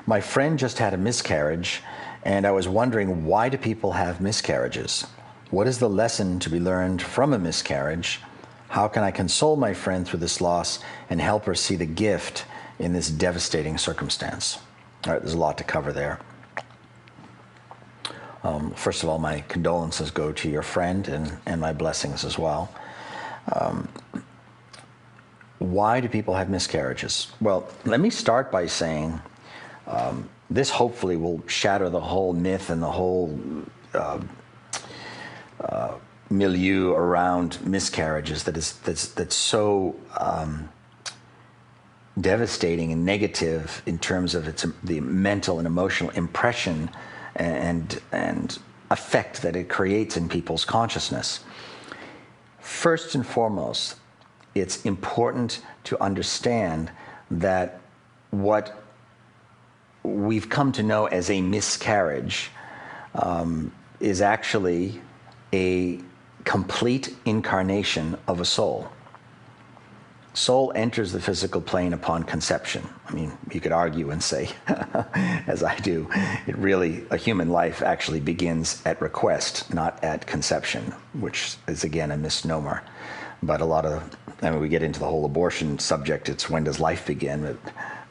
My friend just had a miscarriage, and I was wondering, why do people have miscarriages? What is the lesson to be learned from a miscarriage? How can I console my friend through this loss and help her see the gift in this devastating circumstance? All right, there's a lot to cover there. First of all, my condolences go to your friend, and my blessings as well. Why do people have miscarriages? Well, let me start by saying this hopefully will shatter the whole myth and the whole milieu around miscarriages that's so devastating and negative in terms of the mental and emotional impression and effect that it creates in people's consciousness. First and foremost, it's important to understand that what we've come to know as a miscarriage is actually a complete incarnation of a soul. Soul enters the physical plane upon conception. I mean, you could argue and say, as I do, a human life actually begins at request, not at conception, which is again a misnomer. But we get into the whole abortion subject, it's when does life begin,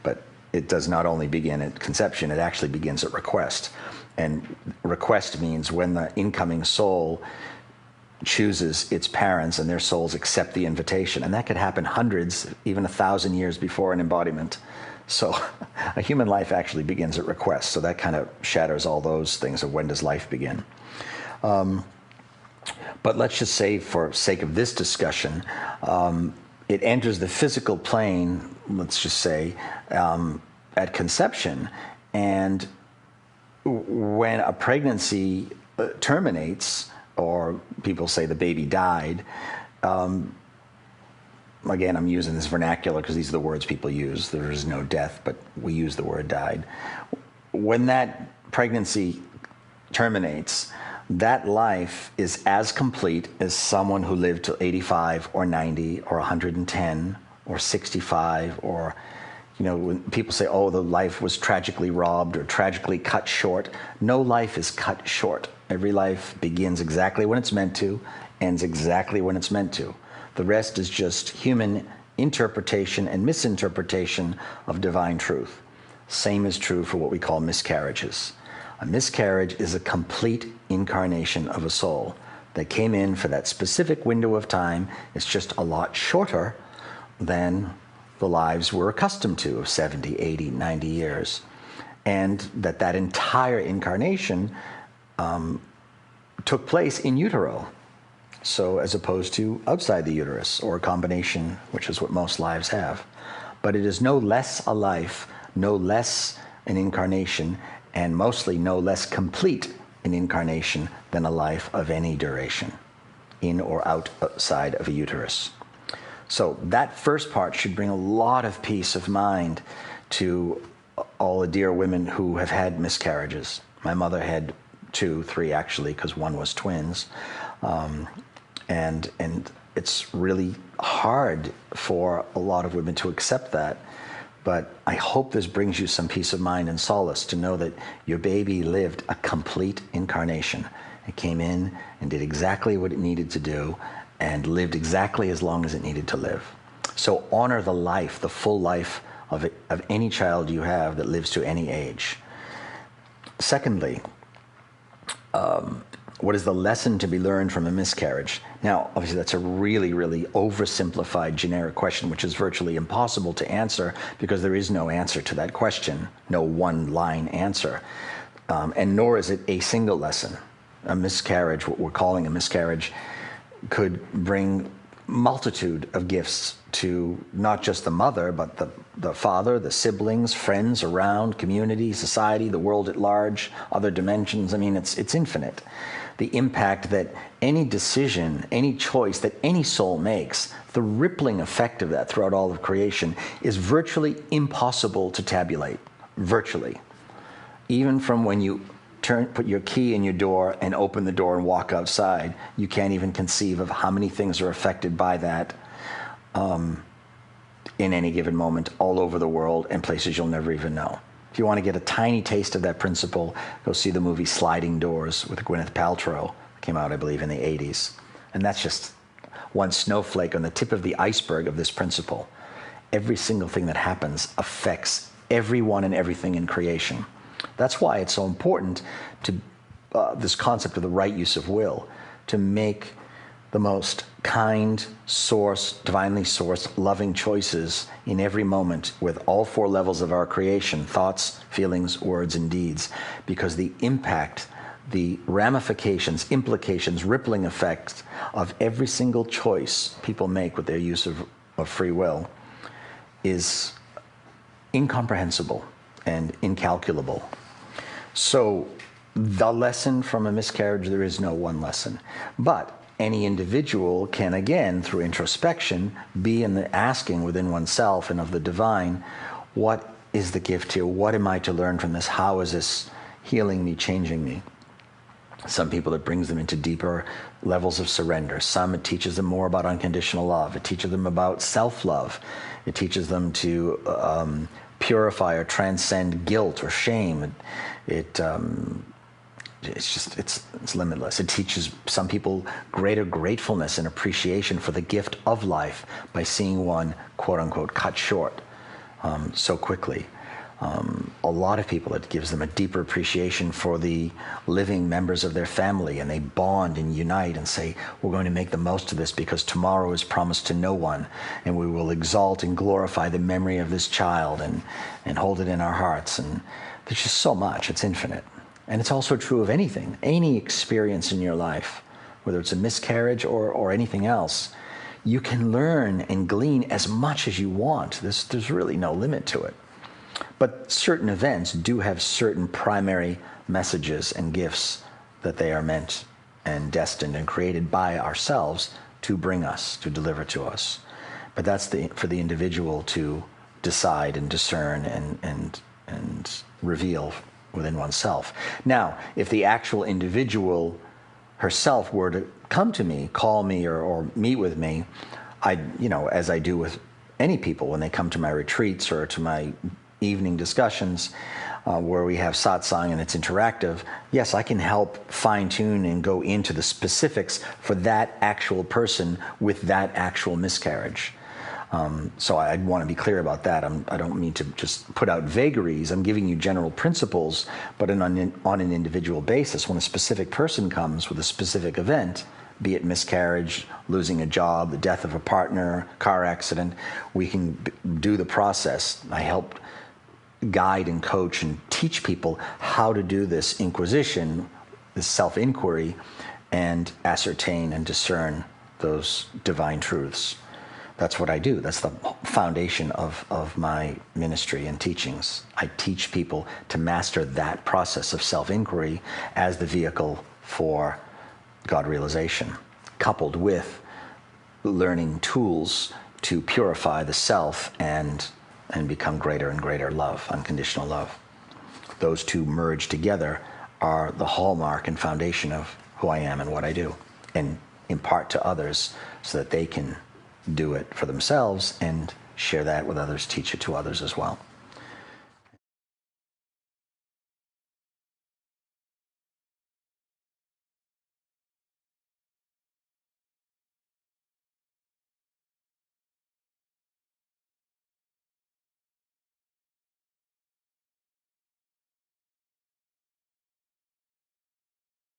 but it does not only begin at conception, it actually begins at request. And request means when the incoming soul chooses its parents and their souls accept the invitation. And that could happen hundreds, even 1,000 years before an embodiment. So a human life actually begins at request. So that kind of shatters all those things of when does life begin. But let's just say, for sake of this discussion, it enters the physical plane, let's just say, at conception. And when a pregnancy terminates, or people say the baby died, again, I'm using this vernacular because these are the words people use. There is no death, but we use the word died. When that pregnancy terminates, that life is as complete as someone who lived till 85 or 90 or 110 or 65, or, when people say, oh, the life was tragically robbed or tragically cut short. No life is cut short. Every life begins exactly when it's meant to, ends exactly when it's meant to. The rest is just human interpretation and misinterpretation of divine truth. Same is true for what we call miscarriages. A miscarriage is a complete incarnation of a soul that came in for that specific window of time. It's just a lot shorter than the lives we're accustomed to of 70, 80, 90 years. And that entire incarnation took place in utero. So as opposed to outside the uterus, or a combination, which is what most lives have. But it is no less a life, no less an incarnation, and mostly no less complete an incarnation than a life of any duration, in or outside of a uterus. So that first part should bring a lot of peace of mind to all the dear women who have had miscarriages. My mother had 2, 3 actually, because one was twins. And it's really hard for a lot of women to accept that. But I hope this brings you some peace of mind and solace to know that your baby lived a complete incarnation. It came in and did exactly what it needed to do and lived exactly as long as it needed to live. So honor the life, the full life of any child you have that lives to any age. Secondly, what is the lesson to be learned from a miscarriage? Now, obviously, that's a really, really oversimplified generic question, which is virtually impossible to answer because there is no answer to that question, no one-line answer. And nor is it a single lesson. A miscarriage, what we're calling a miscarriage, could bring multitude of gifts to not just the mother, but the father, the siblings, friends around, community, society, the world at large, other dimensions. I mean, it's infinite. The impact that any decision, any choice that any soul makes, the rippling effect of that throughout all of creation is virtually impossible to tabulate, virtually. Even from when you put your key in your door and open the door and walk outside, you can't even conceive of how many things are affected by that in any given moment all over the world and places you'll never even know. If you want to get a tiny taste of that principle, go see the movie Sliding Doors with Gwyneth Paltrow. It came out, I believe, in the 80s. And that's just one snowflake on the tip of the iceberg of this principle. Every single thing that happens affects everyone and everything in creation. That's why it's so important to this concept of the right use of will, to make the most kind, source, divinely sourced, loving choices in every moment with all four levels of our creation: thoughts, feelings, words, and deeds. Because the impact, the ramifications, implications, rippling effects of every single choice people make with their use of free will is incomprehensible and incalculable. So the lesson from a miscarriage, there is no one lesson. But any individual can, again, through introspection, be in the asking within oneself and of the divine, what is the gift here? What am I to learn from this? How is this healing me, changing me? Some people, it brings them into deeper levels of surrender. Some, it teaches them more about unconditional love. It teaches them about self-love. It teaches them to purify or transcend guilt or shame. It's limitless. It teaches some people greater gratefulness and appreciation for the gift of life by seeing one, quote unquote, cut short so quickly. A lot of people, it gives them a deeper appreciation for the living members of their family, and they bond and unite and say, we're going to make the most of this because tomorrow is promised to no one, and we will exalt and glorify the memory of this child and hold it in our hearts. And there's just so much. It's infinite. And it's also true of anything, any experience in your life, whether it's a miscarriage or anything else. You can learn and glean as much as you want. There's really no limit to it. But certain events do have certain primary messages and gifts that they are meant and destined and created by ourselves to bring us, to deliver to us. But that's for the individual to decide and discern and reveal within oneself. Now, if the actual individual herself were to come to me, call me, or meet with me, as I do with any people when they come to my retreats or to my evening discussions where we have satsang and it's interactive, yes, I can help fine-tune and go into the specifics for that actual person with that actual miscarriage. So I want to be clear about that. I don't mean to just put out vagaries. I'm giving you general principles, but on an individual basis, when a specific person comes with a specific event, be it miscarriage, losing a job, the death of a partner, car accident, we can do the process. I help guide and coach and teach people how to do this inquisition, this self-inquiry, and ascertain and discern those divine truths. That's what I do. That's the foundation of my ministry and teachings. I teach people to master that process of self-inquiry as the vehicle for God realization, coupled with learning tools to purify the self and become greater and greater love, unconditional love. Those two merged together are the hallmark and foundation of who I am and what I do, and impart to others so that they can do it for themselves and share that with others, teach it to others as well.